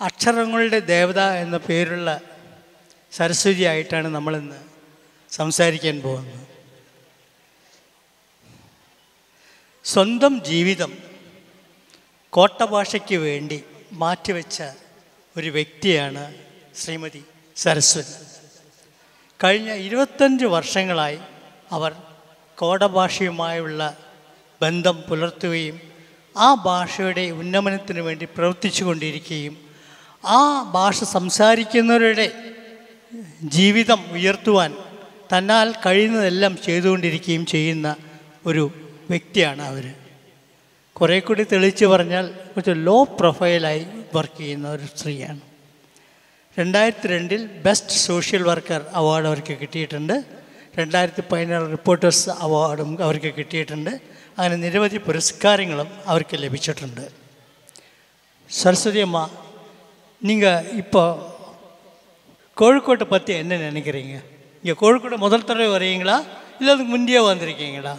അക്ഷരങ്ങളുടെ ദേവത എന്ന പേരുള്ള സരസ്വതി ആയിട്ടാണ് നമ്മളിന്ന് സംസാരിക്കാൻ പോകുന്നത്. സ്വന്തം ജീവിതം കോട്ടഭാഷയ്ക്ക് വേണ്ടി മാറ്റിവെച്ച ഒരു വ്യക്തിയാണ് ശ്രീമതി സരസ്വതി. കഴിഞ്ഞ 25 വർഷങ്ങളായി അവർ കോടഭാഷയുമായുള്ള ബന്ധം പുലർത്തുകയും ആ ഭാഷയുടെ ഉന്നമനത്തിന് വേണ്ടി പ്രവർത്തിച്ചു കൊണ്ടിരിക്കുകയും ആ ഭാഷ സംസാരിക്കുന്നവരുടെ ജീവിതം ഉയർത്തുവാൻ തന്നാൽ കഴിയുന്നതെല്ലാം ചെയ്തുകൊണ്ടിരിക്കുകയും ചെയ്യുന്ന ഒരു വ്യക്തിയാണ് അവർ. കുറേ കൂടി തെളിച്ച് പറഞ്ഞാൽ കുറച്ച് ലോ പ്രൊഫൈലായി വർക്ക് ചെയ്യുന്ന ഒരു സ്ത്രീയാണ്. 2002 ബെസ്റ്റ് സോഷ്യൽ വർക്കർ അവാർഡ് അവർക്ക് കിട്ടിയിട്ടുണ്ട്. 2016 റിപ്പോർട്ടേഴ്സ് അവാർഡും അവർക്ക് കിട്ടിയിട്ടുണ്ട്. അങ്ങനെ നിരവധി പുരസ്കാരങ്ങളും അവർക്ക് ലഭിച്ചിട്ടുണ്ട്. சரஸ்வதி அம்மா, நீங்கள் இப்போ கோழிக்கோட்டை பற்றி என்ன நினைக்கிறீங்க? இங்கே கோழிக்கோட்டை முதல் தடவை வரீங்களா இல்லை அதுக்கு முந்தையே வந்திருக்கீங்களா?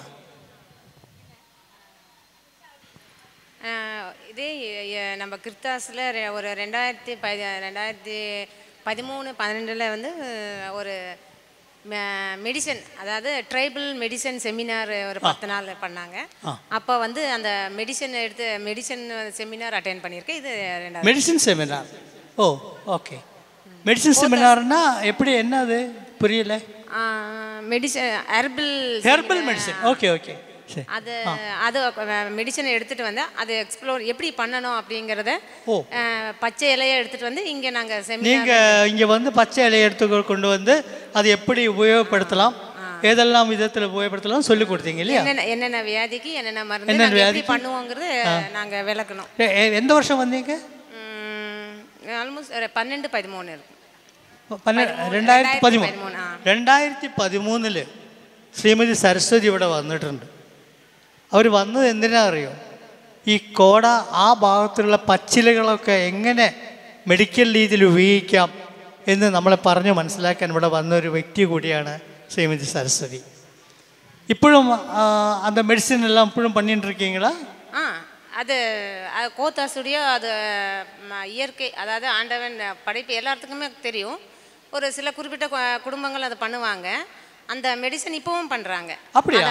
இதே நம்ம கிர்தாஸில் ஒரு 2013-12 வந்து ஒரு மெடிசன், அதாவது ட்ரைபல் மெடிசன் செமினார் ஒரு 10 நாள் பண்ணாங்க. அப்போ வந்து அந்த மெடிசன் செமினார் அட்டென்ட் பண்ணியிருக்கேன். இது 2வது மெடிசன் செமினார். ஓ, ஓகே. மெடிசன் செமினார்னா எப்படி, என்ன அது புரியல? Medicine herbal medicine. Okay okay. அது மெடிசனை எடுத்துகிட்டு வந்து அதை எக்ஸ்ப்ளோர் எப்படி பண்ணணும் அப்படிங்கிறத பச்சை இலையை எடுத்துகிட்டு வந்து இங்கே நாங்கள் நீங்கள் இங்கே வந்து பச்சை இலையை எடுத்து கொண்டு வந்து அது எப்படி உபயோகப்படுத்தலாம், ஏதெல்லாம் விதத்தில் உபயோகப்படுத்தலாம் சொல்லி கொடுத்தீங்க இல்லையா? என்னென்ன வியாதிக்கு என்னென்ன மருந்து எப்படி பண்ணுவோங்கிறது நாங்கள் விளக்கணும். எந்த வருஷம் வந்தீங்க? ஆல்மோஸ்ட் 12-13 இருக்கும். 2013 ശ്രീമതി സരസ്വതി ഇവിടെ വന്നിട്ടുണ്ട്. അവർ വന്നത് എന്തിനാ അറിയോ? ഈ കോട ആ ഭാഗത്തുള്ള പച്ചിലകളൊക്കെ എങ്ങനെ മെഡിക്കൽ രീതിയിൽ ഉപയോഗിക്കാം എന്ന് നമ്മളെ പറഞ്ഞ് മനസ്സിലാക്കാൻ ഇവിടെ വന്നൊരു വ്യക്തി കൂടിയാണ് ശ്രീമതി സരസ്വതി. ഇപ്പോഴും அந்த மெடிசன் எல்லாம் இപ്പോഴുம் பண்ணிட்டு இருக்கீங்களா? அது கோத்தா ஸ்டுடியோ, அது இயற்கை, அதாவது ஆண்டவன் படைப்பு எல்லாத்துக்குமே தெரியும். ஒரு சில குறிப்பிட்ட குடும்பங்கள் அதை பண்ணுவாங்க. அந்த மெடிசன் இப்பவும் பண்ணுறாங்க. அப்படியா?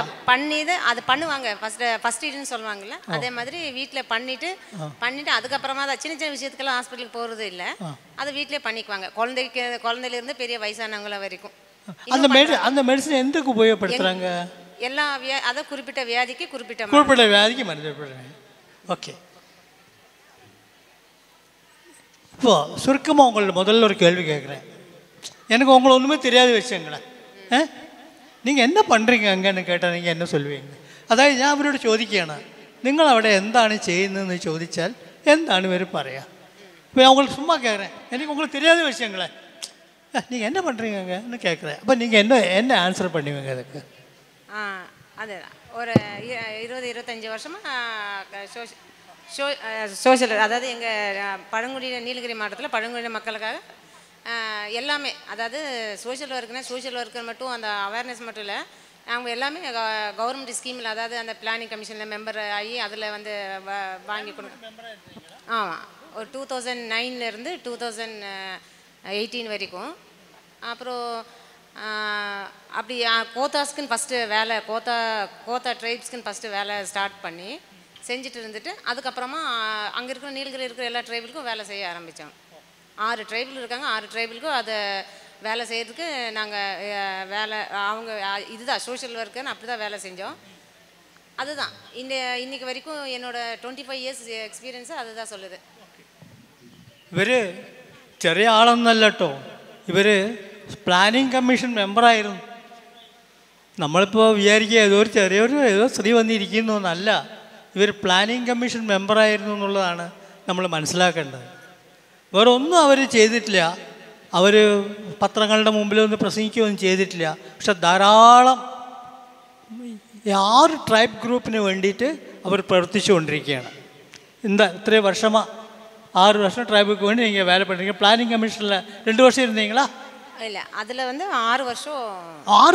அது பண்ணுவாங்க. ஃபர்ஸ்ட் எய்டுன்னு சொல்லுவாங்கல்ல, அதே மாதிரி வீட்டில் பண்ணிட்டு அதுக்கப்புறமா தான் சின்ன சின்ன விஷயத்துக்கெல்லாம் ஹாஸ்பிட்டலுக்கு போகிறது இல்லை, அது வீட்டிலே பண்ணிக்குவாங்க. குழந்தையிலேருந்து பெரிய வயசானவங்கள வரைக்கும் அந்த மெடிசன் எதுக்கு உபயோகப்படுத்துகிறாங்க? எல்லா அதை குறிப்பிட்ட வியாதிக்கு குறிப்பிட்ட வியாதிக்கு மருந்து. ஓகே. இப்போ சுருக்கமாக உங்கள்ட்ட முதல்ல ஒரு கேள்வி கேட்குறேன். எனக்கு உங்களை ஒன்றுமே தெரியாது வச்சுங்களேன். நீங்கள் என்ன பண்ணுறீங்க அங்கேன்னு കേട്ടാൽ நீங்கள் என்ன சொல்லுவீங்க? അതായത് ഞാൻ അവരോട് ചോദിക്കുകയാണ്, നിങ്ങളവിടെ എന്താണ് ചെയ്യുന്നതെന്ന് ചോദിച്ചാൽ എന്താണ് ഇവർ പറയുക? இப்போ நான் உங்களுக்கு சும்மா கேட்குறேன், எனக்கு உங்களுக்கு தெரியாத விஷயங்களே, நீங்கள் என்ன பண்ணுறீங்கன்னு கேட்குறேன். அப்போ நீங்கள் என்ன ஆன்சர் பண்ணுவீங்க அதுக்கு? அதுதான் ஒரு 20-25 வருஷமாக சோஷியல், அதாவது எங்கள் பழங்குடியின நீலகிரி மாவட்டத்தில் பழங்குடியின மக்களுக்காக எல்லாமே, அதாவது சோஷியல் ஒர்க்கர் மட்டும் அந்த அவேர்னஸ் மட்டும் இல்லை, அவங்க எல்லாமே கவர்மெண்ட் ஸ்கீமில், அதாவது அந்த பிளானிங் கமிஷனில் மெம்பர் ஆகி அதில் வந்து வாங்கி கொடுங்க. ஆமாம், ஒரு 2009 2018 வரைக்கும். அப்புறம் அப்படி கோத்தாஸ்க்குன்னு ஃபஸ்ட்டு வேலை, கோத்தா ட்ரைப்ஸ்க்குன்னு ஃபஸ்ட்டு வேலை ஸ்டார்ட் பண்ணி செஞ்சுட்டு இருந்துட்டு, அதுக்கப்புறமா அங்கே இருக்கிற நீலகிரி இருக்கிற எல்லா ட்ரைபலுக்கும் வேலை செய்ய ஆரம்பித்தோம். 6 ட்ரைபிள் இருக்காங்க. 6 ட்ரைபிளுக்கும் அதை வேலை செய்கிறதுக்கு நாங்கள் வேலை, அவங்க இதுதான் சோஷியல் ஒர்க்குன்னு அப்படி தான் வேலை செஞ்சோம். அதுதான் இன்னைக்கு வரைக்கும் என்னோட 25 இயர்ஸ் எக்ஸ்பீரியன்ஸு அதுதான் சொல்லுது. ഇവർ ചെറിയ ആളൊന്നല്ല കേട്ടോ, ഇവർ പ്ലാനിങ് കമ്മീഷൻ മെമ്പറായിരുന്നു. നമ്മളിപ്പോൾ വിചാരിക്കുക ഏതോ സ്ത്രീ വന്നിരിക്കുന്നു എന്നല്ല, ഇവർ പ്ലാനിങ് കമ്മീഷൻ മെമ്പറായിരുന്നു എന്നുള്ളതാണ് നമ്മൾ മനസ്സിലാക്കേണ്ടത്. വേറെ ഒന്നും അവർ ചെയ്തിട്ടില്ല. അവർ പത്രങ്ങളുടെ മുമ്പിലൊന്നും പ്രസംഗിക്കുകയൊന്നും ചെയ്തിട്ടില്ല. പക്ഷെ ധാരാളം 6 ട്രൈബ് ഗ്രൂപ്പിന് വേണ്ടിയിട്ട് അവർ പ്രവർത്തിച്ചു കൊണ്ടിരിക്കുകയാണ്. ഇത്രയും വർഷமாக 6 வருஷம் ட்ரைபுக்கு வேண்டி நீங்கள் வேலை பண்ணுறீங்க. பிளானிங் கமிஷனில் 2 வருஷம் இருந்தீங்களா? இல்லை, அதில் வந்து 6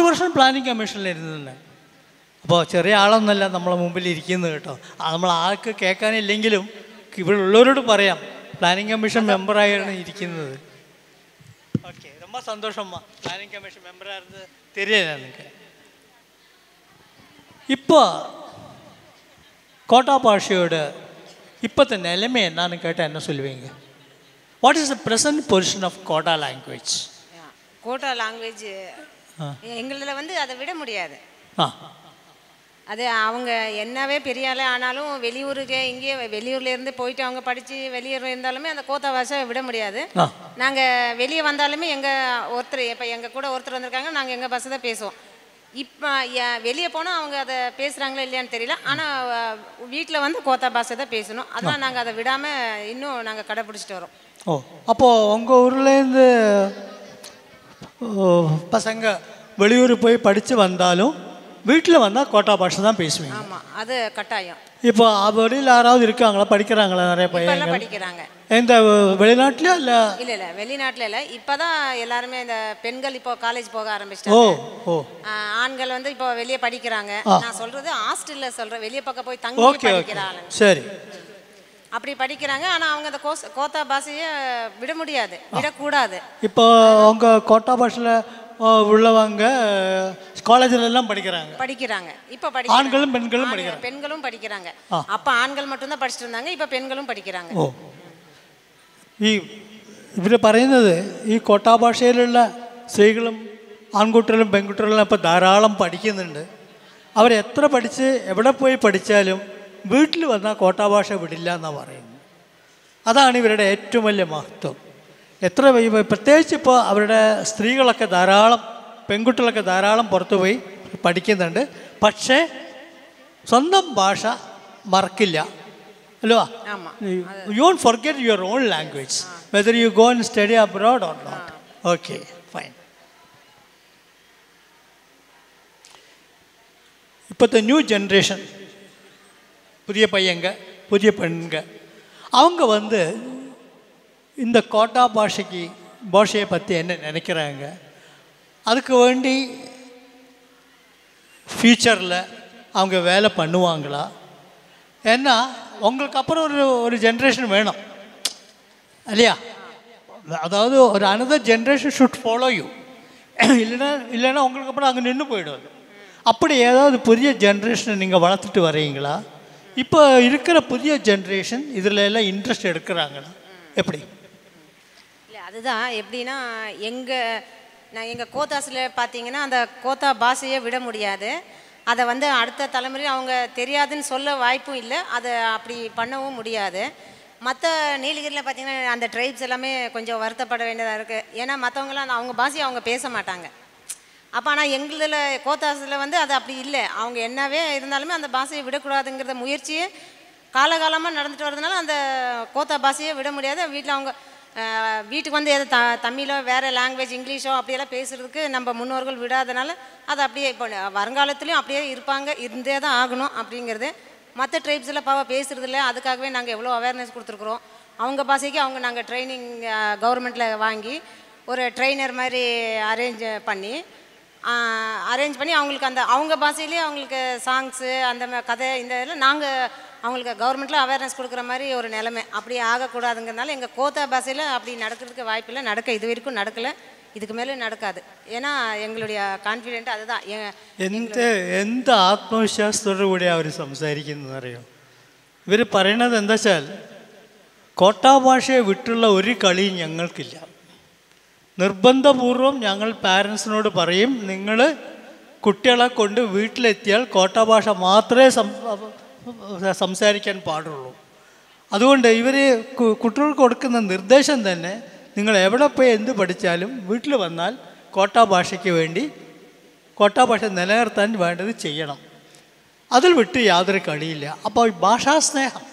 வருஷம் പ്ലാനിങ് കമ്മീഷനിൽ ഇരുന്നിട്ടുണ്ട്. അപ്പോൾ ചെറിയ ആളൊന്നുമല്ല നമ്മളെ മുമ്പിൽ ഇരിക്കുന്നത് കേട്ടോ. നമ്മൾ ആൾക്ക് കേൾക്കാനില്ലെങ്കിലും ഇവിടെ ഉള്ളവരോട് പറയാം, പ്ലാനിംഗ് കമ്മീഷൻ മെമ്പറായാണ് ഇരിക്കുന്നത്. ഓക്കെ, ரொம்ப சந்தோஷம்மா. പ്ലാനിംഗ് കമ്മീഷൻ മെമ്പറായിരുന്നത് தெரியல எனக்கு. இப்போ கோட்டா பாஷையோட இப்போத்த நிலைமை என்னன்னு கேட்டால் என்ன சொல்லுவீங்க? What is the present position of Kota language? Kota language எங்களில் வந்து அதை விட முடியாது. அது அவங்க என்னவே பெரிய ஆளே ஆனாலும் வெளியூருக்கு இங்கே வெளியூர்லேருந்து போயிட்டு அவங்க படித்து வெளியூர் இருந்தாலுமே அந்த கோத்தா பாஷை விட முடியாது. நாங்கள் வெளியே வந்தாலுமே எங்கள் ஒருத்தர் இப்போ எங்கள் கூட ஒருத்தர் வந்திருக்காங்க, நாங்கள் எங்கள் பாஷை தான் பேசுவோம். இப்போ வெளியே போனால் அவங்க அதை பேசுகிறாங்களா இல்லையான்னு தெரியல, ஆனால் வீட்டில் வந்து கோத்தா பாஷை தான் பேசணும். அதெல்லாம் நாங்கள் அதை விடாமல் இன்னும் நாங்கள் கடைப்பிடிச்சிட்டு வரோம். ஓ, அப்போது உங்கள் ஊர்லேருந்து பசங்க வெளியூர் போய் படித்து வந்தாலும் வீட்டில் வந்தால் கோட்டா பாஷை தான் பேசுவீங்க? ஆமாம், அது கட்டாயம். இப்போ வெளியில் யாராவது இருக்காங்களா, படிக்கிறாங்களா நிறைய பையன் படிக்கிறாங்க? இந்த வெளிநாட்டிலயா இல்லை? இல்லை இல்லை, வெளிநாட்டில் இல்லை. இப்போ தான் எல்லாருமே இந்த பெண்கள் இப்போ காலேஜ் போக ஆரம்பிச்சிட்டாங்க. ஓ, ஆண்கள் வந்து இப்போ வெளியே படிக்கிறாங்க. நான் சொல்கிறது ஹாஸ்டலில் சொல்கிறேன், வெளியே பக்கம் போய் தங்கி படிக்கிறாங்க. சரி, அப்படி படிக்கிறாங்க. ஆனால் அவங்க அந்த கோத்தா பாஷையை விட முடியாது, விடக்கூடாது. இப்போ அவங்க கோட்டா பாஷையில் உள்ளவங்க காலேஜில் எல்லாம் படிக்கிறாங்க. இப்போ ஆண்களும் பெண்களும் படிக்கிறாங்க. பெண்களும் படிக்கிறாங்க. அப்போ ஆண்கள் மட்டும்தான் படிச்சுட்டு இருந்தாங்க, இப்போ பெண்களும் படிக்கிறாங்க. ഓ, ഇവർ പറയുന്നത് ഈ കോട്ടാ ഭാഷയിലുള്ള സ്ത്രീകളും ആൺകുട്ടികളും പെൺകുട്ടികളും ഇപ്പോൾ ധാരാളം പഠിക്കുന്നുണ്ട്. അവരെത്ര പഠിച്ച് എവിടെ പോയി പഠിച്ചാലും വീട്ടിൽ വന്നാൽ കോട്ടാ ഭാഷ വിടില്ല എന്നാണ് പറയുന്നത്. അതാണ് ഇവരുടെ ഏറ്റവും വലിയ മഹത്വം. പ്രത്യേകിച്ച് ഇപ്പോൾ അവരുടെ സ്ത്രീകളൊക്കെ ധാരാളം, പെൺകുട്ടികളൊക്കെ ധാരാളം പുറത്തു പോയി പഠിക്കുന്നുണ്ട്. പക്ഷേ സ്വന്തം ഭാഷ മറക്കില്ല അല്ലോ. You won't forget your own language whether you go and study abroad or not. Okay, fine. இப்போத்த நியூ ஜென்ரேஷன், புதிய பையங்க புதிய பெண்க, அவங்க வந்து இந்த கோட்டா பாஷையை பற்றி என்ன நினைக்கிறாங்க? அதுக்கு வேண்டி ஃப்யூச்சரில் அவங்க வேலை பண்ணுவாங்களா? ஏன்னா உங்களுக்கு அப்புறம் ஒரு ஜென்ரேஷன் வேணும் இல்லையா? அதாவது ஒரு another generation should follow you. இல்லைன்னா உங்களுக்கு அப்புறம் அங்கே நின்று போயிடும். அப்படி ஏதாவது புதிய ஜென்ரேஷனை நீங்கள் வளர்த்துட்டு வரீங்களா? இப்போ இருக்கிற புதிய ஜென்ரேஷன் இதில் எல்லாம் இன்ட்ரெஸ்ட் எடுக்கிறாங்களா? எப்படி? இல்லை, அதுதான் எப்படின்னா எங்கள் கோத்தாஸில் பார்த்தீங்கன்னா அந்த கோத்தா பாஷையை விட முடியாது. அதை வந்து அடுத்த தலைமுறையில் அவங்க தெரியாதுன்னு சொல்ல வாய்ப்பும் இல்லை, அதை அப்படி பண்ணவும் முடியாது. மற்ற நீலகிரியில் பார்த்திங்கன்னா அந்த ட்ரைப்ஸ் எல்லாமே கொஞ்சம் வருத்தப்பட வேண்டியதாக இருக்குது. ஏன்னா மற்றவங்களாம் அவங்க பாஷையை அவங்க பேச மாட்டாங்க. அப்போ ஆனால் எங்களில் கோத்தாஸில் வந்து அது அப்படி இல்லை. அவங்க என்னவே இருந்தாலுமே அந்த பாஷையை விடக்கூடாதுங்கிறத முயற்சியே காலகாலமாக நடந்துட்டு வரதுனால அந்த கோத்தா பாஷையை விட முடியாது. வீட்டில் அவங்க வீட்டுக்கு வந்து எது தமிழோ வேறு லாங்குவேஜ் இங்கிலீஷோ அப்படியெல்லாம் பேசுகிறதுக்கு நம்ம முன்னோர்கள் விடாதனால அது அப்படியே இப்போ வருங்காலத்துலேயும் அப்படியே இருந்தே தான் ஆகணும் அப்படிங்கிறது. மற்ற ட்ரைப்ஸில் பேசுகிறதில்ல, அதுக்காகவே நாங்கள் எவ்வளோ அவேர்னஸ் கொடுத்துருக்குறோம். அவங்க பாஷைக்கு நாங்கள் ட்ரைனிங் கவர்மெண்ட்டில் வாங்கி ஒரு ட்ரெயினர் மாதிரி அரேஞ்ச் பண்ணி அவங்களுக்கு அந்த அவங்க பாஷையிலேயே அவங்களுக்கு சாங்ஸு அந்த கதை இந்த இதெல்லாம் நாங்கள் அவங்களுக்கு கவர்மெண்ட்டில் அவேர்னஸ் கொடுக்குற மாதிரி ஒரு நிலைமை. அப்படியே ஆகக்கூடாதுங்கிறதுனால எங்கள் கோத்தா பாஷையில் அப்படி நடக்கிறதுக்கு വായ്പില്ല. இது வரைக்கும் நடக்கலை, இதுக்கு மேலே நடக்காது. ஏன்னா எங்களுடைய கான்ஃபிடென்ட் அதுதான். എന്ത് ആത്മവിശ്വാസത്തോടു കൂടി അവർ സംസാരിക്കുന്നതെന്നറിയോ? ഇവർ പറയണത് എന്താ വെച്ചാൽ കോട്ടാ ഭാഷയെ വിട്ടുള്ള ഒരു കളിയും ഞങ്ങൾക്കില്ല. നിർബന്ധപൂർവം ഞങ്ങൾ പാരൻസിനോട് പറയും, നിങ്ങൾ കുട്ടികളെ കൊണ്ട് വീട്ടിലെത്തിയാൽ കോട്ടാ ഭാഷ മാത്രമേ സംസാരിക്കാൻ പാടുള്ളൂ. അതുകൊണ്ട് ഇവർ കുട്ടികൾക്ക് കൊടുക്കുന്ന നിർദ്ദേശം തന്നെ നിങ്ങൾ എവിടെ പോയി എന്ത് പഠിച്ചാലും വീട്ടിൽ വന്നാൽ കോട്ടാ ഭാഷയ്ക്ക് വേണ്ടി കോട്ടാ ഭാഷ നിലനിർത്താൻ വേണ്ടത് ചെയ്യണം. അതിൽ വിട്ട് യാതൊരു കളിയില്ല. അപ്പോൾ ഭാഷാസ്നേഹം,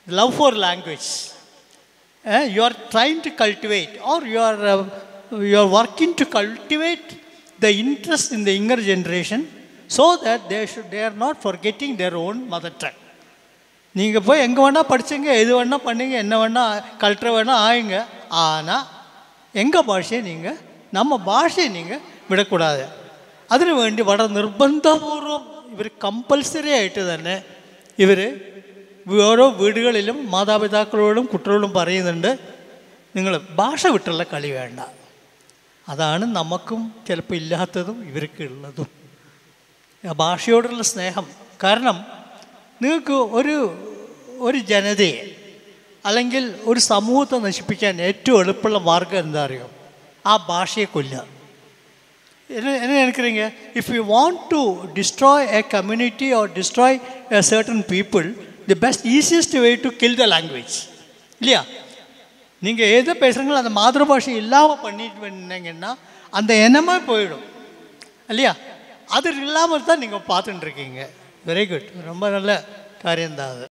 love for language, you are trying to cultivate or you are working to cultivate the interest in the younger generation so that they are not forgetting their own mother tongue. நீங்கள் போய் எங்கே வேணால் படிச்சுங்க, எது வேணால் பண்ணுங்க, என்ன வேணால் கல்ச்சர் வேணால் ஆயுங்க, ஆனால் எங்கள் பாஷையை நீங்கள் நம்ம பாஷையை நீங்கள் விடக்கூடாது. അതിനു വേണ്ടി വളരെ നിർബന്ധപൂർവം ഇവർ കമ്പൽസറി ആയിട്ട് തന്നെ ഇവർ ഓരോ വീടുകളിലും മാതാപിതാക്കളോടും കുട്ടികളോടും പറയുന്നുണ്ട്, നിങ്ങൾ ഭാഷ വിട്ടുള്ള കളി വേണ്ട. അതാണ് നമുക്കും ചിലപ്പോൾ ഇല്ലാത്തതും ഇവർക്ക് ഉള്ളതും, ഭാഷയോടുള്ള സ്നേഹം. കാരണം നിങ്ങൾക്ക് ഒരു ജനതയെ അല്ലെങ്കിൽ ഒരു സമൂഹത്തെ നശിപ്പിക്കാൻ ഏറ്റവും എളുപ്പമുള്ള മാർഗം എന്താ അറിയോ? ആ ഭാഷയെ കൊല്ലുക. என்ன நினைக்கிறீங்க? If you want to destroy a community or destroy a certain people, the best easiest way to kill the language இல்லையா? நீங்கள் எதை பேசுகிறீங்களோ அந்த மாதൃபாஷை இல்லாமல் பண்ணிட்டு பண்ணீங்கன்னா அந்த எண்ணமே போயிடும் இல்லையா? அது இல்லாமல் தான் நீங்கள் பார்த்துட்டு இருக்கீங்க. வெரி குட், ரொம்ப நல்ல காரியம்தான் அது.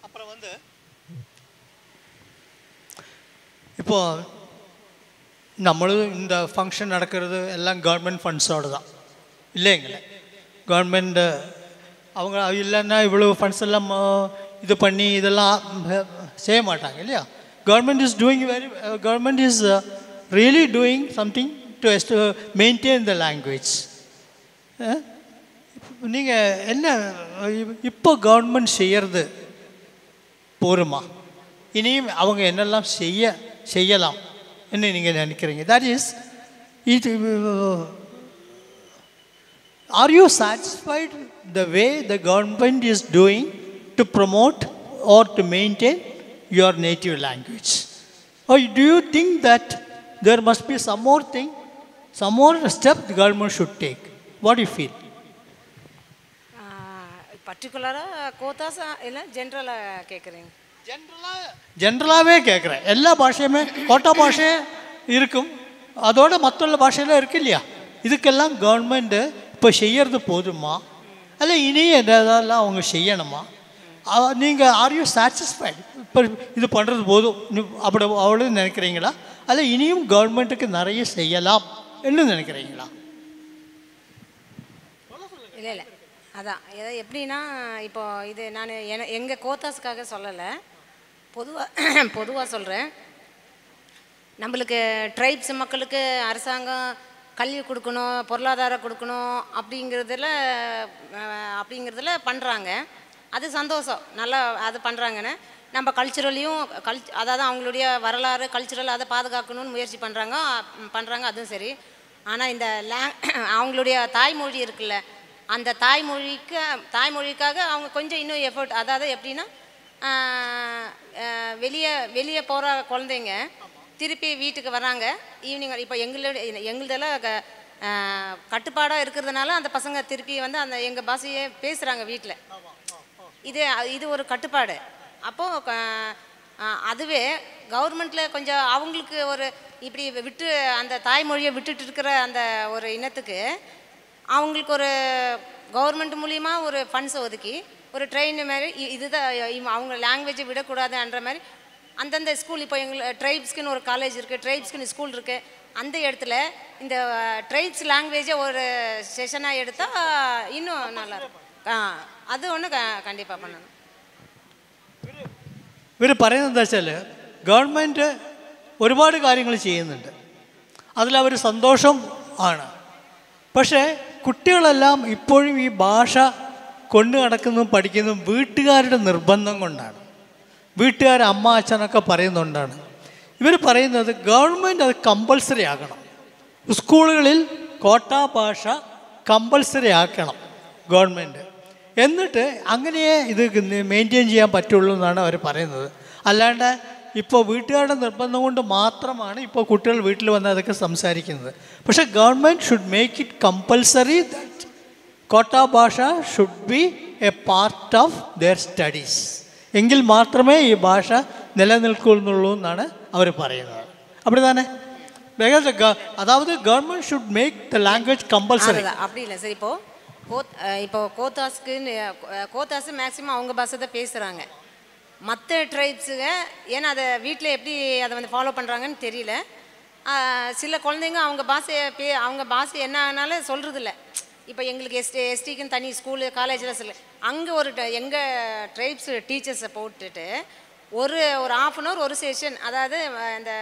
அப்புறம் வந்து இப்போது നമ്മൾ இந்த ஃபங்க்ஷன் நடக்கிறது எல்லாம் கவர்மெண்ட் ஃபண்ட்ஸோடு தான் இல்லைங்களே. கவர்மெண்ட் அவங்க இல்லைன்னா இவ்வளோ ஃபண்ட்ஸ் எல்லாம் இது பண்ணி இதெல்லாம் செய்ய மாட்டாங்க இல்லையா? Government is really doing something to maintain the language. நீங்கள் என்ன இப்போ கவர்மெண்ட் செய்கிறது போருமா? இனியும் அவங்க என்னெல்லாம் செய்யலாம் என்ன நீங்கள் நினைக்கிறீங்க? That is it. Are you satisfied the way the government is doing to promote or to maintain your native language? Or do you think that there must be some more thing, some more step the government should take? What you feel? பர்டிகுலராக கோத்தாஸா இல்லை ஜென்ரலாக கேட்குறீங்க? ஜென்ரலாகவே கேட்குறேன். எல்லா பாஷையுமே quota பாஷை இருக்கும், அதோட மற்ற பாஷையெல்லாம் இருக்கு இல்லையா? இதுக்கெல்லாம் கவர்மெண்ட்டு இப்போ செய்யறது போதுமா, அல்ல இனியும் எதெல்லாம் அவங்க செய்யணுமா? நீங்கள் ஆர் யூ சாட்டிஸ்ஃபைட்? இப்போ இது பண்ணுறது போதும் அப்படி அவ்வளோ நினைக்கிறீங்களா, அல்ல இனியும் கவர்மெண்ட்டுக்கு நிறைய செய்யலாம் என்று நினைக்கிறீங்களா? இல்லை இல்லை, அதான் எப்படின்னா, இப்போ இது நான் எங்கள் கோத்தாஸுக்காக சொல்லலை, பொதுவாக சொல்கிறேன். நம்மளுக்கு ட்ரைப்ஸ் மக்களுக்கு அரசாங்கம் கல்வி கொடுக்கணும், பொருளாதாரம் கொடுக்கணும் அப்படிங்கிறதுல பண்ணுறாங்க. அது சந்தோஷம், நல்லா அது பண்ணுறாங்கன்னு. நம்ம கல்ச்சுரலையும் அதாவது அவங்களுடைய வரலாறு கல்ச்சுரல் அதை பாதுகாக்கணும்னு முயற்சி பண்ணுறாங்க, அதுவும் சரி. ஆனால் இந்த அவங்களுடைய தாய்மொழி இருக்குல்ல, அந்த தாய்மொழிக்காக அவங்க கொஞ்சம் இன்னும் எஃபர்ட், அதாவது எப்படின்னா வெளியே போகிற குழந்தைங்க திருப்பி வீட்டுக்கு வராங்க ஈவினிங். இப்போ எங்களதெல்லாம் கட்டுப்பாடாக இருக்கிறதுனால அந்த பசங்க திருப்பி வந்து அந்த எங்கள் பாஷையே பேசுகிறாங்க வீட்டில். இது ஒரு கட்டுப்பாடு. அப்போது அதுவே கவர்மெண்ட்டில் கொஞ்சம் அவங்களுக்கு ஒரு இப்படி விட்டு அந்த தாய்மொழியை விட்டுட்டு இருக்கிற அந்த ஒரு இனத்துக்கு அவங்களுக்கு ஒரு கவர்மெண்ட் மூலிமா ஒரு ஃபண்ட்ஸை ஒதுக்கி ஒரு ட்ரெயின் மாதிரி இதுதான் அவங்க லாங்குவேஜை விடக்கூடாதுன்ற மாதிரி அந்தந்த ஸ்கூல், இப்போ ட்ரைப்ஸ்க்குன்னு ஒரு காலேஜ் இருக்குது, ட்ரைப்ஸ்க்குன்னு ஸ்கூல் இருக்குது, அந்த இடத்துல இந்த ட்ரைப்ஸ் லாங்குவேஜை ஒரு செஷனாக எடுத்தால் இன்னும் நல்லாயிருக்கும். അത് ഒന്ന് കണ്ടിപ്പാ പണ്ണണം. ഇവർ പറയുന്നത് എന്താ വെച്ചാൽ ഗവൺമെൻറ് ഒരുപാട് കാര്യങ്ങൾ ചെയ്യുന്നുണ്ട്, അതിലവർ സന്തോഷം ആണ്. പക്ഷേ കുട്ടികളെല്ലാം ഇപ്പോഴും ഈ ഭാഷ കൊണ്ടു നടക്കുന്നതും പഠിക്കുന്നതും വീട്ടുകാരുടെ നിർബന്ധം കൊണ്ടാണ്. വീട്ടുകാർ അമ്മ അച്ഛനൊക്കെ പറയുന്നുകൊണ്ടാണ്. ഇവർ പറയുന്നത് ഗവൺമെൻറ് അത് കമ്പൾസറി ആക്കണം, സ്കൂളുകളിൽ കോട്ടാ ഭാഷ കമ്പൾസറി ആക്കണം ഗവൺമെൻറ്. എന്നിട്ട് അങ്ങനെയേ ഇത് മെയിൻറ്റെയിൻ ചെയ്യാൻ പറ്റുള്ളൂ എന്നാണ് അവർ പറയുന്നത്. അല്ലാണ്ട് ഇപ്പോൾ വീട്ടുകാരുടെ നിർബന്ധം കൊണ്ട് മാത്രമാണ് ഇപ്പോൾ കുട്ടികൾ വീട്ടിൽ വന്ന് അതൊക്കെ സംസാരിക്കുന്നത്. പക്ഷേ government should make it compulsory that കോട്ടാ ഭാഷ should be a part of their studies. എങ്കിൽ മാത്രമേ ഈ ഭാഷ നിലനിൽക്കുന്നുള്ളൂ എന്നാണ് അവർ പറയുന്നത്. அப்படி தானே? அதாவது government should make the language compulsory. அப்படி இல்லை சார். இப்போ கோத்தாஸு மேக்ஸிமம் அவங்க பாஷை தான் பேசுகிறாங்க. மற்ற ட்ரைப்ஸுங்க ஏன்னா அதை வீட்டில் எப்படி அதை வந்து ஃபாலோ பண்ணுறாங்கன்னு தெரியல. சில குழந்தைங்க அவங்க பாஷை என்ன ஆனாலும் சொல்கிறதில்ல. இப்போ எங்களுக்கு எஸ்டிக்குன்னு தனி ஸ்கூலு காலேஜில் சில அங்கே எங்கள் ட்ரைப்ஸ் டீச்சர்ஸை போட்டுட்டு ஒரு ½ அன் ஹவர் ஒரு செஷன், அதாவது இந்த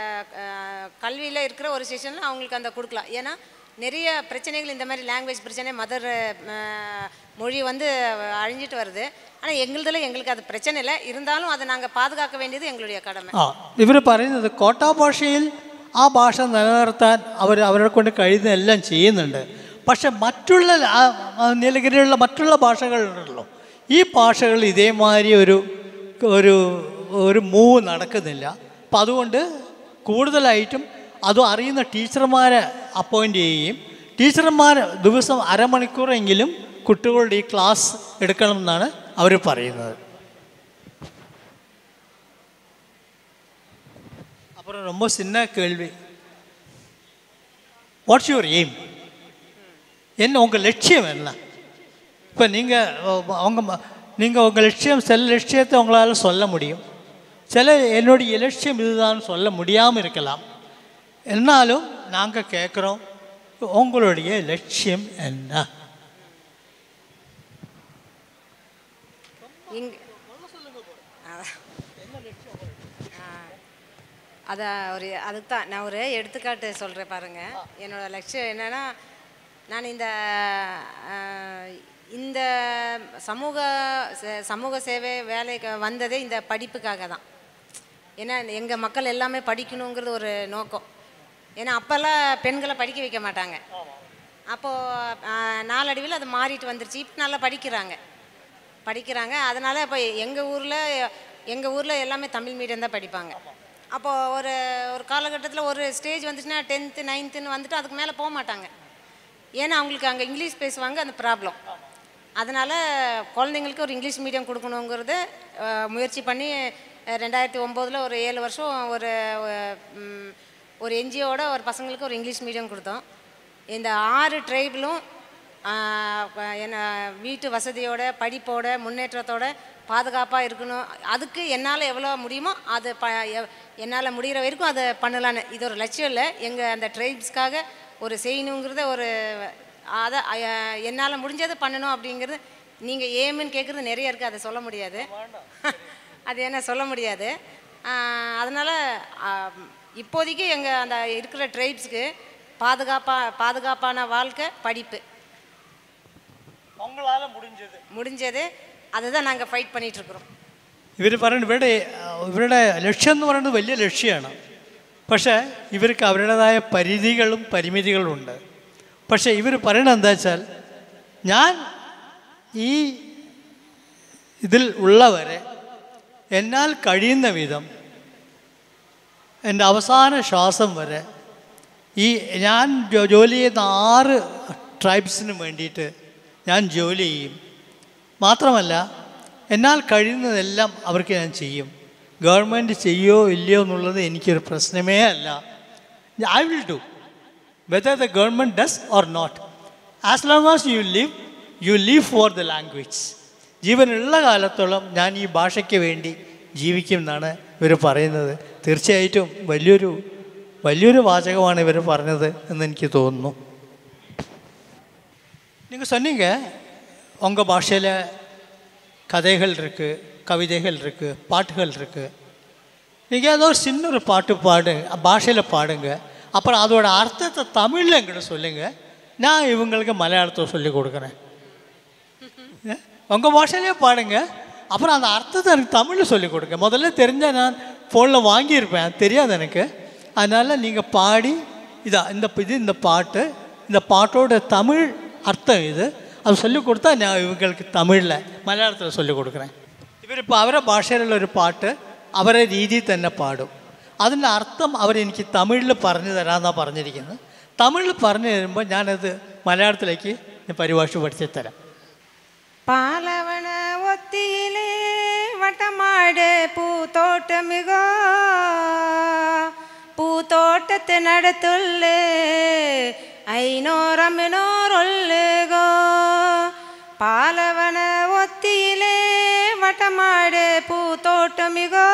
கல்வியில் இருக்கிற ஒரு செஷனில் அவங்களுக்கு அந்த கொடுக்கலாம். ஏன்னா நிறைய பிரச்சனைகள் இந்த மாதிரி லாங்குவேஜ் பிரச்சனை மதர் மொழி வந்து அழிஞ்சிட்டு வருது. ஆனால் எங்களுக்கு அது பிரச்சனை இல்லை. இருந்தாலும் அதை நாங்கள் பாதுகாக்க வேண்டியது எங்களுடைய கடமை. ഇവർ പറയുന്നത് കോട്ടാ ഭാഷയിൽ ആ ഭാഷ നിലനിർത്താൻ അവരെ കൊണ്ട് കഴിയുന്ന എല്ലാം ചെയ്യുന്നുണ്ട്. പക്ഷെ മറ്റുള്ള നീലഗിരിയിലുള്ള മറ്റുള്ള ഭാഷകളുണ്ടല്ലോ, ഈ ഭാഷകൾ ഇതേമാതിരി ഒരു മൂവ് നടക്കുന്നില്ല. അപ്പം അതുകൊണ്ട് കൂടുതലായിട്ടും അതും അറിയുന്ന ടീച്ചർമാരെ അപ്പോയിൻ്റ് ചെയ്യുകയും ടീച്ചർമാർ ദിവസം അരമണിക്കൂറെങ്കിലും കുട്ടികളുടെ ഈ ക്ലാസ് എടുക്കണം എന്നാണ് അവർ പറയുന്നത്. அப்புறம் ரொம்ப சின்ன கேள்வி, வாட்ஸ் யுவர் எய்ம்? என்ன உங்கள் லட்சியம் என்ன? இப்போ நீங்கள் உங்கள் லட்சியம், சில லட்சியத்தை உங்களால் சொல்ல முடியும், சில என்னுடைய லட்சியம் இதுதான் சொல்ல முடியாமல் இருக்கலாம். என்னாலும் நாங்கள் கேட்குறோம், உங்களுடைய லட்சியம் என்ன? அதுக்கு தான் நான் ஒரு எடுத்துக்காட்டு சொல்கிறேன் பாருங்கள். என்னோடய லட்சியம் என்னென்னா, நான் இந்த சமூக சேவை வேலைக்கு வந்ததே இந்த படிப்புக்காக தான். ஏன்னா எங்கள் மக்கள் எல்லாமே படிக்கணுங்கிறது ஒரு நோக்கம். ஏன்னா அப்போல்லாம் பெண்களை படிக்க வைக்க மாட்டாங்க. அப்போது நாளடைவில் அது மாறிட்டு வந்துருச்சு. இப்போ நல்லா படிக்கிறாங்க. அதனால் இப்போ எங்கள் ஊரில் எல்லாமே தமிழ் மீடியம் தான் படிப்பாங்க. அப்போது ஒரு காலகட்டத்தில் ஒரு ஸ்டேஜ் வந்துச்சுன்னா 10th 9th வந்துட்டு அதுக்கு மேலே போக மாட்டாங்க. ஏன்னா அவங்களுக்கு அங்கே இங்கிலீஷ் பேசுவாங்க, அந்த ப்ராப்ளம். அதனால் குழந்தைங்களுக்கு ஒரு இங்கிலீஷ் மீடியம் கொடுக்கணுங்கிறது முயற்சி பண்ணி 2009 ஒரு 7 வருஷம் ஒரு என்ஜிஓட ஒரு பசங்களுக்கு ஒரு இங்கிலீஷ் மீடியம் கொடுத்தோம். இந்த 6 ட்ரைபிலும் என்ன வீட்டு வசதியோட, படிப்போட, முன்னேற்றத்தோட பாதுகாப்பாக இருக்கணும். அதுக்கு என்னால் எவ்வளோ முடியுமோ அது என்னால் முடிகிற வரைக்கும் அதை பண்ணலான்னு. இது ஒரு லட்சியம் இல்லை, எங்கள் அந்த ட்ரைப்ஸ்க்காக ஒரு செய்யணுங்கிறத அதை என்னால் முடிஞ்சதை பண்ணணும் அப்படிங்கிறது. நீங்கள் ஏமுன்னு கேட்குறது நிறைய இருக்குது, அதை சொல்ல முடியாது. அது என்ன சொல்ல முடியாது. அதனால் இப்போதைக்கு எங்கள் அந்த இருக்கிற ட்ரைப்ஸ்க்கு பாதுகாப்பான வாழ்க்கை, படிப்பு உங்களால் முடிஞ்சது அதுதான் நாங்கள் ഫൈറ്റ് பண்ணிகிட்ருக்குறோம். ഇവർ പറയുന്നത് ഇവരുടെ ലക്ഷ്യം എന്ന് പറയുന്നത് വലിയ ലക്ഷ്യമാണ്. പക്ഷേ ഇവർക്ക് അവരുടേതായ പരിധികളും പരിമിതികളും ഉണ്ട്. പക്ഷേ ഇവർ പറയണത് എന്താ വെച്ചാൽ, ഞാൻ ഈ ഇതിൽ ഉള്ളവരെ എന്നാൽ കഴിയുന്ന വിധം എൻ്റെ അവസാന ശ്വാസം വരെ ഞാൻ ജോലി ചെയ്യുന്ന 6 ട്രൈബ്സിനും വേണ്ടിയിട്ട് ഞാൻ ജോലി ചെയ്യും. മാത്രമല്ല എന്നാൽ കഴിയുന്നതെല്ലാം അവർക്ക് ഞാൻ ചെയ്യും. ഗവൺമെൻറ് ചെയ്യോ ഇല്ലയോ എന്നുള്ളത് എനിക്കൊരു പ്രശ്നമേ അല്ല. I will do whether the government does or not. As long as you live for the language. ജീവനുള്ള കാലത്തോളം ഞാൻ ഈ ഭാഷയ്ക്ക് വേണ്ടി ജീവിക്കും എന്നാണ് ഇവർ പറയുന്നത്. തീർച്ചയായിട്ടും വലിയൊരു வாசகമാണ് இவர் പറഞ്ഞது എന്ന് എനിക്ക് തോന്നുന്നു. நீங்கள் சொன்னீங்க உங்கள் பாஷையில் கதைகள் இருக்குது, கவிதைகள் இருக்குது, பாட்டுகள் இருக்குது. நீங்கள் ஏதோ ஒரு சின்ன ஒரு பாட்டு பாஷையில் பாடுங்க. அப்புறம் அதோட அர்த்தத்தை தமிழில் என்கிட்ட சொல்லுங்கள், நான் இவங்களுக்கு மலையாளத்தை சொல்லி கொடுக்குறேன். உங்கள் பாஷையிலே பாடுங்க, அப்புறம் அந்த அர்த்தத்தை எனக்கு தமிழில் சொல்லிக் கொடுங்க. முதல்ல தெரிஞ்சால் நான் ஃபோனில் வாங்கியிருப்பேன், தெரியாது எனக்கு. அதனால் நீங்கள் பாடி இந்த பாட்டு, இந்த பாட்டோட தமிழ் அர்த்தம் அது சொல்லிக் கொடுத்தா நான் இவங்களுக்கு தமிழில் மலையாளத்தில் சொல்லிக் കൊടുக்கிறேன். ഇവർ ഇപ്പോൾ അവരുടെ ഭാഷയിലുള്ളൊരു പാട്ട് അവരുടെ രീതിയിൽ തന്നെ പാടും. അതിൻ്റെ അർത്ഥം അവരെനിക്ക് തമിഴിൽ പറഞ്ഞു തരാമെന്നാണ് പറഞ്ഞിരിക്കുന്നത്. തമിഴിൽ പറഞ്ഞു തരുമ്പോൾ ഞാനത് മലയാളത്തിലേക്ക് പരിഭാഷ തരാം. പാലവന ഒത്തിയിലെ വട്ടമാട് പൂത്തോട്ടമികോ, പൂത്തോട്ടത്തെ നടത്തുള്ളേ ಐನೋರಮ್ಮಿನೋರೊಲ್ಲೆಗೋ. ಪಾಲವನ ಒತ್ತಿയിലെ വട്ടമാട് പൂത്തോട്ടമികോ,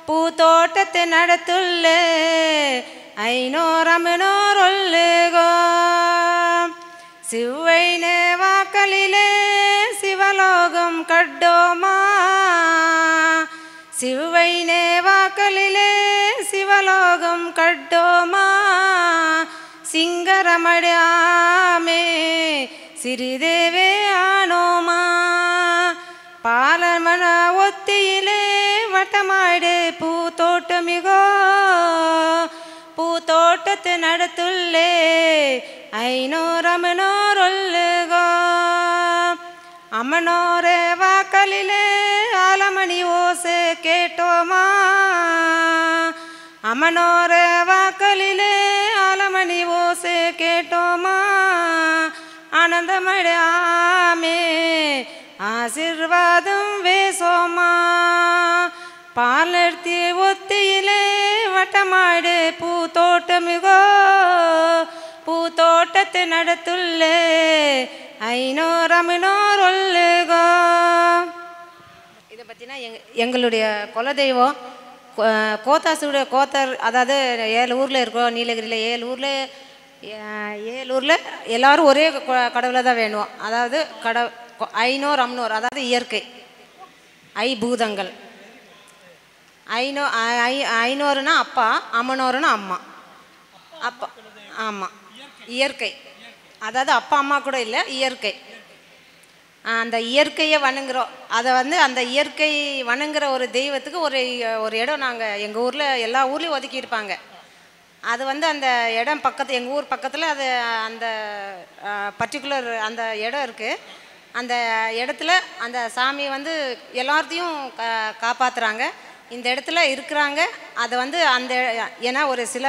പൂത്തോട്ടത്തെ നടത്തുള്ളേ ஐனோரம்மினோரொல்ಲೆಗೋ. சிவ்வைனே வாக்கலிலே சிவலோகம் கட்டோமா, சிவ்வைனே வாக்கலிலே சிவலோகம் கட்டோமா, சிங்கரமடாமே சிறிதேவே ஆனோமா பாலமன ஒத்தியிலே வட்டமாடு பூத்தோட்டமிகோ பூத்தோட்டத்து நடத்துள்ளே ஐநூறமனோரொல்லுகோ அம்மனோரே வாக்கலிலே ஆலமணி ஓசை கேட்டோமா அம்மனோரே வாக்கலிலே ஆலமணி ஓசை கேட்டோமா ஆனந்தமடாமே ஆசீர்வாதம் வேசோமா பாலர்த்தி ஒத்தியிலே வட்டமாடு பூத்தோட்டமிகோ பூத்தோட்டத்தை நடத்துள்ளே ஐநூறமினோரொல்லுகோ. இதை பற்றினா எங்களுடைய குலதெய்வம் கோத்தாசுடைய கோத்தர், அதாவது 7 ஊரில் இருக்கோம். நீலகிரியில் 7 ஊரில் எல்லோரும் ஒரே கடவுளை தான் வேணுவோம். அதாவது ஐநூறு அம்னோர், அதாவது இயற்கை ஐபூதங்கள். ஐநூறுனா அப்பா, அம்மனோருனா அம்மா. அப்பா ஆமாம், இயற்கை. அதாவது அப்பா அம்மா கூட இல்லை, இயற்கை. அந்த இயற்கையை வணங்குறோம். அதை அந்த இயற்கை வணங்குற ஒரு தெய்வத்துக்கு ஒரு இடம் நாங்கள் எங்கள் ஊரில் எல்லா ஊர்லேயும் ஒதுக்கியிருப்பாங்க. அது அந்த இடம் பக்கத்து, எங்கள் ஊர் பக்கத்தில் அது அந்த பர்டிகுலர் அந்த இடம் இருக்குது. அந்த இடத்துல அந்த சாமி எல்லாத்தையும் காப்பாற்றுறாங்க. இந்த இடத்துல இருக்கிறாங்க. அது அந்த ஏன்னா ஒரு சில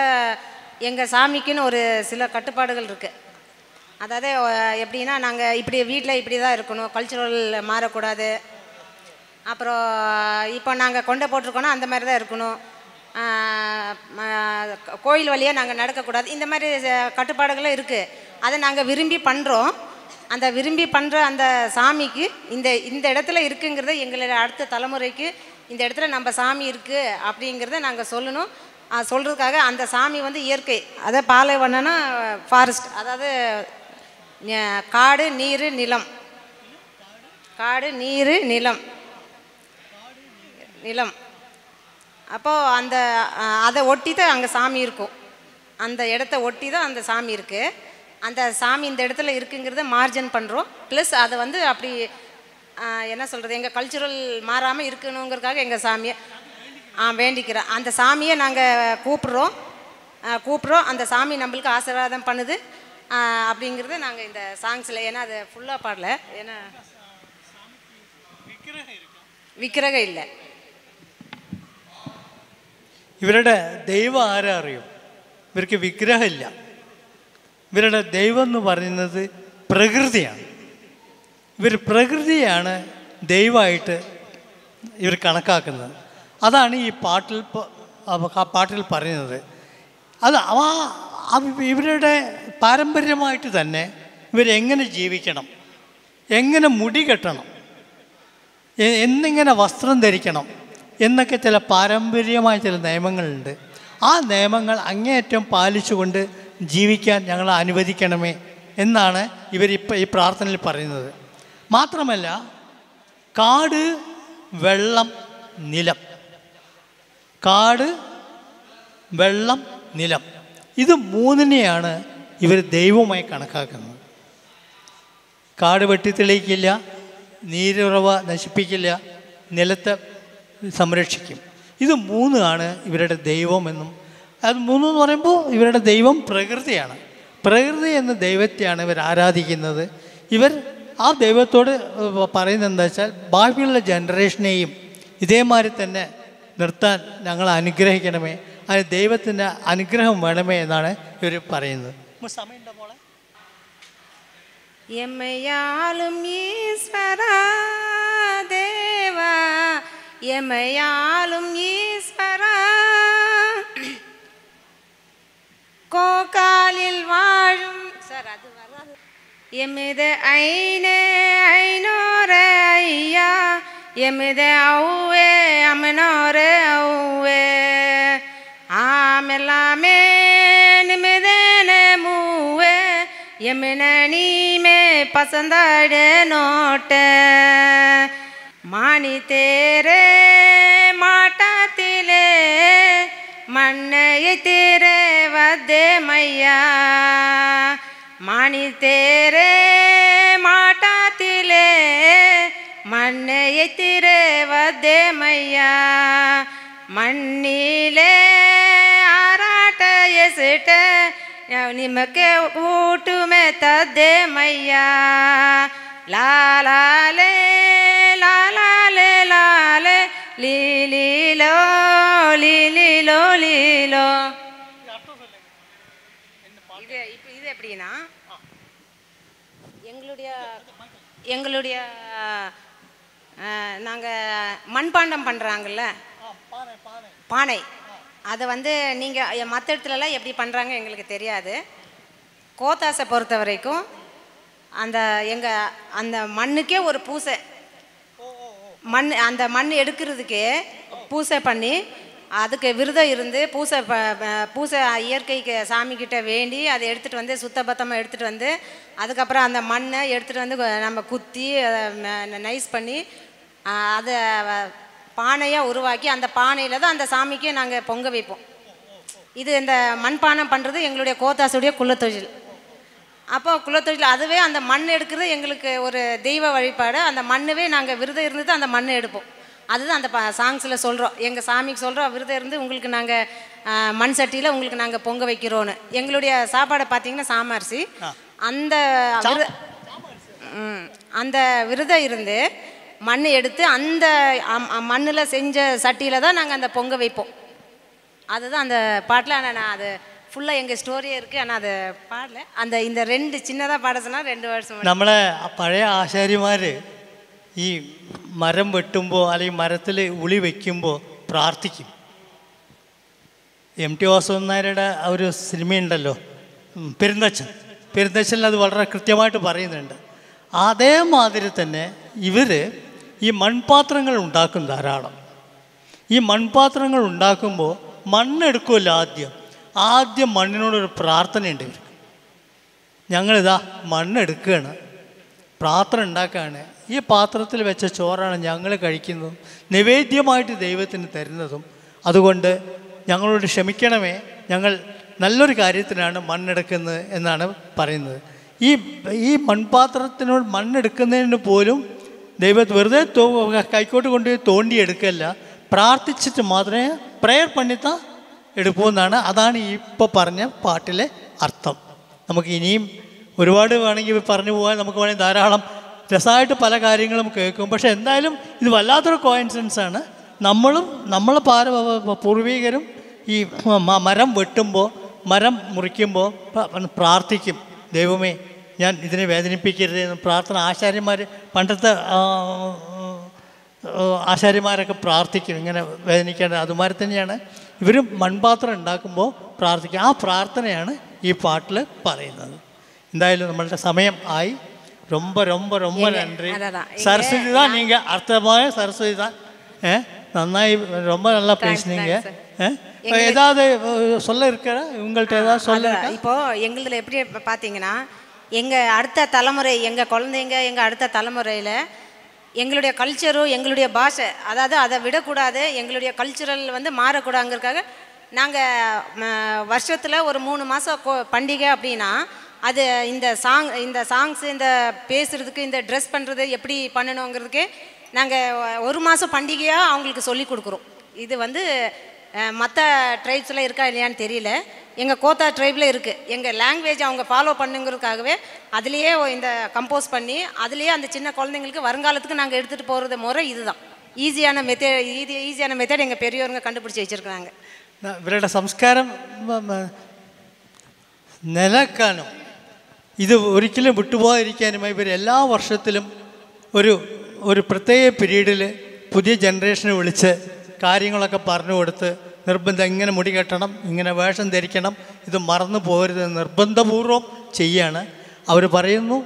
எங்கள் சாமிக்குன்னு ஒரு சில கட்டுப்பாடுகள் இருக்குது. அதாவது எப்படின்னா, நாங்கள் இப்படி வீட்டில் இப்படி தான் இருக்கணும், கல்ச்சுரல் மாறக்கூடாது. அப்புறம் இப்போ நாங்கள் கொண்டை போட்டிருக்கோன்னா அந்த மாதிரி தான் இருக்கணும், கோயில் வழியாக நாங்கள் நடக்கக்கூடாது. இந்த மாதிரி கட்டுப்பாடுகளும் இருக்குது. அதை நாங்கள் விரும்பி பண்ணுறோம். அந்த விரும்பி பண்ணுற அந்த சாமிக்கு இந்த இடத்துல இருக்குங்கிறத எங்களோட அடுத்த தலைமுறைக்கு இந்த இடத்துல நம்ம சாமி இருக்குது அப்படிங்கிறத நாங்கள் சொல்லணும். சொல்கிறதுக்காக அந்த சாமி இயற்கை, அதாவது பாலைவனம்னா ஃபாரஸ்ட், அதாவது காடு நீர் நிலம். காடு நீர் நிலம் நிலம். அப்போது அதை ஒட்டி தான் அங்கே சாமி இருக்கும். அந்த இடத்த ஒட்டி தான் அந்த சாமி இருக்குது. அந்த சாமி இந்த இடத்துல இருக்குங்கிறத மார்ஜன் பண்ணுறோம். ப்ளஸ் அதை அப்படி என்ன சொல்கிறது, எங்கள் கல்ச்சுரல் மாறாமல் இருக்கணுங்கிறதுக்காக எங்கள் சாமியை வேண்டிக்கிறோம். அந்த சாமியை நாங்கள் கூப்பிட்றோம். அந்த சாமி நம்மளுக்கு ஆசீர்வாதம் பண்ணுது அப்படிங்கிறது நாங்கள் இந்த சாங்ஸில், ஏன்னா அது ஃபுல்லாக பாடல, ஏன்னா விக்கிரகம் இல்லை. ഇവരുടെ ദൈവം ആരാ അറിയും? ഇവർക്ക് വിഗ്രഹമില്ല. ഇവരുടെ ദൈവം എന്ന് പറയുന്നത് പ്രകൃതിയാണ്. ഇവർ പ്രകൃതിയാണ് ദൈവമായിട്ട് ഇവർ കണക്കാക്കുന്നത്. അതാണ് ഈ പാട്ടിൽ പറയുന്നത്. അത് ഇവരുടെ പാരമ്പര്യമായിട്ട് തന്നെ ഇവരെങ്ങനെ ജീവിക്കണം, എങ്ങനെ മുടി കെട്ടണം, എന്നിങ്ങനെ വസ്ത്രം ധരിക്കണം എന്നൊക്കെ ചില പാരമ്പര്യമായ ചില നിയമങ്ങളുണ്ട്. ആ നിയമങ്ങൾ അങ്ങേയറ്റം പാലിച്ചുകൊണ്ട് ജീവിക്കാൻ ഞങ്ങളെ അനുവദിക്കണമേ എന്നാണ് ഇവരിപ്പോൾ ഈ പ്രാർത്ഥനയിൽ പറയുന്നത്. മാത്രമല്ല, കാട്, വെള്ളം, നിലം. കാട്, വെള്ളം, നിലം, ഇത് മൂന്നിനെയാണ് ഇവർ ദൈവമായി കണക്കാക്കുന്നത്. കാട് വെട്ടിത്തെളിയിക്കില്ല, നീരുറവ നശിപ്പിക്കില്ല, നിലത്തെ സംരക്ഷിക്കും. ഇത് മൂന്നാണ് ഇവരുടെ ദൈവമെന്നും. അത് മൂന്നെന്ന് പറയുമ്പോൾ ഇവരുടെ ദൈവം പ്രകൃതിയാണ്. പ്രകൃതി എന്ന ദൈവത്തെയാണ് ഇവർ ആരാധിക്കുന്നത്. ഇവർ ആ ദൈവത്തോട് പറയുന്നത് എന്താ വെച്ചാൽ, ഭാവിയുള്ള ജനറേഷനെയും ഇതേമാതിരി തന്നെ നിർത്താൻ ഞങ്ങൾ അനുഗ്രഹിക്കണമേ, അതിന് ദൈവത്തിൻ്റെ അനുഗ്രഹം വേണമേ എന്നാണ് ഇവർ പറയുന്നത്. സമയമുണ്ടോ മോളെ? എമ്മയാലും ഈശ്വരാ ദേവാ, எமையாலும் ஈஸ்வரா, கோகாலில் வாழும் சார் அது வராது. எமிது ஐனே ஐநோரே ஐயா, எமிது அவ்வே அமனோரே அவ்வே, ஆமெல்லாமே நிமிதேனே மூவே, எமின நீமே பசந்தாடு நோட்டே, மாணி தேரே மாட்டாத்திலே மண் மண்ணையை தேரே வதே மையா மணி தேரே மாட்டாத்திலே மண்ணையை திரே வதே மையா மண்ணிலே ஆராட்ட எசிட்ட ನಿಮಗೆ ಊಟ ಮೇ ತದ್ದೆ ಮಯ್ಯ ಲಾಲಾಲೆ ಲಾಲಾಲೆ ಲಾಲೆ ಲೀಲೀಲೋ ಲೀಲೀಲೋ ಲೀಲೋ. இது எப்படின்னா எங்களுடைய நாங்கள் மண்பாண்டம் பண்ணுறாங்கல்ல பானை, அதை வந்து நீங்கள் மற்ற இடத்துலலாம் எப்படி பண்ணுறாங்க எங்களுக்கு தெரியாது. கோத்தாசை பொறுத்த வரைக்கும் அந்த மண்ணுக்கே ஒரு பூசை அந்த மண் எடுக்கிறதுக்கே பூசை பண்ணி அதுக்கு விரதம் இருந்து பூசை இயற்கைக்கு சாமிக்கிட்ட வேண்டி அதை எடுத்துகிட்டு வந்து சுத்தபத்தமாக எடுத்துகிட்டு வந்து அதுக்கப்புறம் அந்த மண்ணை எடுத்துகிட்டு வந்து நம்ம குத்தி நைஸ் பண்ணி அதை பானையாக உருவாக்கி அந்த பானையில் தான் அந்த சாமிக்கே நாங்கள் பொங்க வைப்போம். இது இந்த மண்பானை பண்ணுறது எங்களுடைய கோத்தாசுடைய குலத்தொழில். அப்போ குலத்தொழில் அதுவே அந்த மண் எடுக்கிறது எங்களுக்கு ஒரு தெய்வ வழிபாடு. அந்த மண்ணவே நாங்கள் விரதம் இருந்துட்டு அந்த மண்ணை எடுப்போம். அதுதான் அந்த சாங்ஸில் சொல்கிறோம், எங்கள் சாமிக்கு சொல்கிறோம் விரதம் இருந்து உங்களுக்கு நாங்கள் மண் சட்டியில் உங்களுக்கு நாங்கள் பொங்க வைக்கிறோன்னு. எங்களுடைய சாப்பாடை பார்த்தீங்கன்னா சாமரிசி. அந்த விரதம் இருந்து மண் எடுத்து அந்த மண்ணில் செஞ்ச சட்டியில் தான் நாங்கள் அந்த பொங்க வைப்போம். அதுதான் அந்த பாட்டில். ஆனால் நான் அது ஃபுல்லாக எங்கள் ஸ்டோரியே இருக்குது, ஆனால் அது பாடல. இந்த 2 சின்னதாக பாட சொன்னால் 2 வருஷம். നമ്മളെ പഴയ ആശാരിമാർ ഈ മരം വെട്ടുമ്പോൾ അല്ലെങ്കിൽ മരത്തിൽ ഉളി വയ്ക്കുമ്പോൾ പ്രാർത്ഥിക്കും. MT വാസുദേവൻ നായരുടെ ഒരു സിനിമയുണ്ടല്ലോ പെരുന്തച്ഛനിൽ അത് വളരെ കൃത്യമായിട്ട് പറയുന്നുണ്ട്. അതേമാതിരി തന്നെ ഇവർ ഈ മൺപാത്രങ്ങൾ ഉണ്ടാക്കും ധാരാളം. ഈ മൺപാത്രങ്ങൾ ഉണ്ടാക്കുമ്പോൾ മണ്ണെടുക്കുമല്ലോ ആദ്യം മണ്ണിനോടൊരു പ്രാർത്ഥനയുണ്ട് ഇവർക്ക്. ഞങ്ങളിതാ മണ്ണെടുക്കുകയാണ്, പാത്രം ഉണ്ടാക്കുകയാണ്, ഈ പാത്രത്തിൽ വെച്ച ചോറാണ് ഞങ്ങൾ കഴിക്കുന്നതും നിവേദ്യമായിട്ട് ദൈവത്തിന് തരുന്നതും, അതുകൊണ്ട് ഞങ്ങളോട് ക്ഷമിക്കണമേ, ഞങ്ങൾ നല്ലൊരു കാര്യത്തിനാണ് മണ്ണെടുക്കുന്നത് എന്നാണ് പറയുന്നത്. ഈ മൺപാത്രത്തിനോട് മണ്ണെടുക്കുന്നതിന് പോലും ദൈവത്തെ വെറുതെ കൈക്കോട്ട് കൊണ്ടുപോയി തോണ്ടിയെടുക്കല്ല, പ്രാർത്ഥിച്ചിട്ട് മാത്രമേ പ്രയർ പണിത്താ എടുക്കുമെന്നാണ്. അതാണ് ഇപ്പോൾ പറഞ്ഞ പാട്ടിലെ അർത്ഥം. നമുക്ക് ഇനിയും ഒരുപാട് വേണമെങ്കിൽ പറഞ്ഞു പോകാൻ നമുക്ക് വേണമെങ്കിൽ ധാരാളം രസമായിട്ട് പല കാര്യങ്ങളും കേൾക്കും. പക്ഷേ എന്തായാലും ഇത് വല്ലാത്തൊരു കോയിൻസിഡൻസാണ്. നമ്മളെ പൂർവികരും ഈ മരം വെട്ടുമ്പോൾ മരം മുറിക്കുമ്പോൾ പ്രാർത്ഥിക്കും, ദൈവമേ ഞാൻ ഇതിനെ വേദനിപ്പിക്കരുത് എന്ന് പ്രാർത്ഥന. പണ്ടത്തെ ആശാരിമാരൊക്കെ പ്രാർത്ഥിക്കും, ഇങ്ങനെ വേദനിക്കേണ്ടത്. അതുമാതിരി തന്നെയാണ് ഇവരും മൺപാത്രം ഉണ്ടാക്കുമ്പോൾ പ്രാർത്ഥിക്കും. ആ പ്രാർത്ഥനയാണ് ഈ പാട്ടിൽ പറയുന്നത്. എന്തായാലും നമ്മളുടെ സമയം ആയി. ரொம்ப ரொம்ப ரொம்ப நன்றி சரஸ்வதி தான், நீங்கள் அர்த்தமாக சரஸ்வதி தான். நன்னாയി ரொம்ப நல்லா பேசுனீங்க. ஏதாவது சொல்ல இருக்கிற உங்கள்கிட்ட ஏதாவது சொல்ல? இப்போது எங்களுதில் எப்படி பார்த்தீங்கன்னா, எங்கள் அடுத்த தலைமுறை, எங்கள் குழந்தைங்க, எங்கள் அடுத்த தலைமுறையில் எங்களுடைய கல்ச்சரும் எங்களுடைய பாஷை, அதாவது அதை விடக்கூடாது, எங்களுடைய கல்ச்சுரல் வந்து மாறக்கூடாதுங்கிறதுக்காக நாங்கள் வருஷத்தில் ஒரு 3 மாதம் பண்டிகை அப்படின்னா அது இந்த சாங்ஸு இந்த பேசுகிறதுக்கு இந்த ட்ரெஸ் பண்ணுறது எப்படி பண்ணணுங்கிறதுக்கு நாங்கள் 1 மாதம் பண்டிகையாக அவங்களுக்கு சொல்லி கொடுக்குறோம். இது வந்து மற்ற ட்ரைப்ஸில் இருக்கா இல்லையான்னு தெரியல, எங்கள் கோத்தா ட்ரைபில் இருக்குது. எங்கள் லாங்குவேஜ் அவங்க ஃபாலோ பண்ணுங்கிறதுக்காகவே அதுலேயே இந்த கம்போஸ் பண்ணி அதுலேயே அந்த சின்ன குழந்தைங்களுக்கு வருங்காலத்துக்கு நாங்கள் எடுத்துகிட்டு போகிறது முறை இதுதான். ஈஸியான மெத்தட் எங்கள் பெரியவங்க கண்டுபிடிச்சி வச்சுருக்குறாங்க. ഇവരുടെ സംസ്കാരം നിലക്കാനും ഇത് ഒരിക്കലും വിട്ടുപോകാതിരിക്കാനുമായി ഇവർ എല്ലാ വർഷത്തിലും ഒരു പ്രത്യേക പീരീഡിൽ പുതിയ ജനറേഷനെ വിളിച്ച് കാര്യങ്ങളൊക്കെ പറഞ്ഞു കൊടുത്ത് നിർബന്ധം ഇങ്ങനെ മുടി കെട്ടണം, ഇങ്ങനെ വേഷം ധരിക്കണം, ഇത് മറന്നു പോകരുത് നിർബന്ധപൂർവ്വം ചെയ്യാണ്. അവർ പറയുന്നു,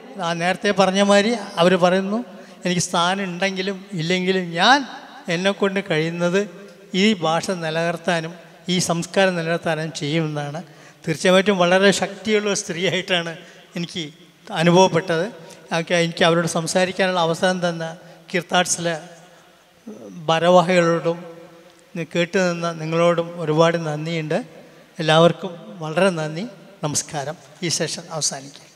നേരത്തെ പറഞ്ഞ മാതിരി അവർ പറയുന്നു, എനിക്ക് സ്ഥാനം ഉണ്ടെങ്കിലും ഇല്ലെങ്കിലും ഞാൻ എന്നെക്കൊണ്ട് കഴിയുന്നത് ഈ ഭാഷ നിലനിർത്താനും ഈ സംസ്കാരം നിലനിർത്താനും ചെയ്യുമെന്നാണ്. തീർച്ചയായിട്ടും വളരെ ശക്തിയുള്ള സ്ത്രീയായിട്ടാണ് എനിക്ക് അനുഭവപ്പെട്ടത്. എനിക്ക് അവരോട് സംസാരിക്കാനുള്ള അവസരം തന്ന കീർത്താർട്സിലെ ഭാരവാഹികളോടും കേട്ടു നിന്ന നിങ്ങളോടും ഒരുപാട് നന്ദിയുണ്ട്. എല്ലാവർക്കും വളരെ നന്ദി. നമസ്കാരം. ഈ സെഷൻ അവസാനിക്കും.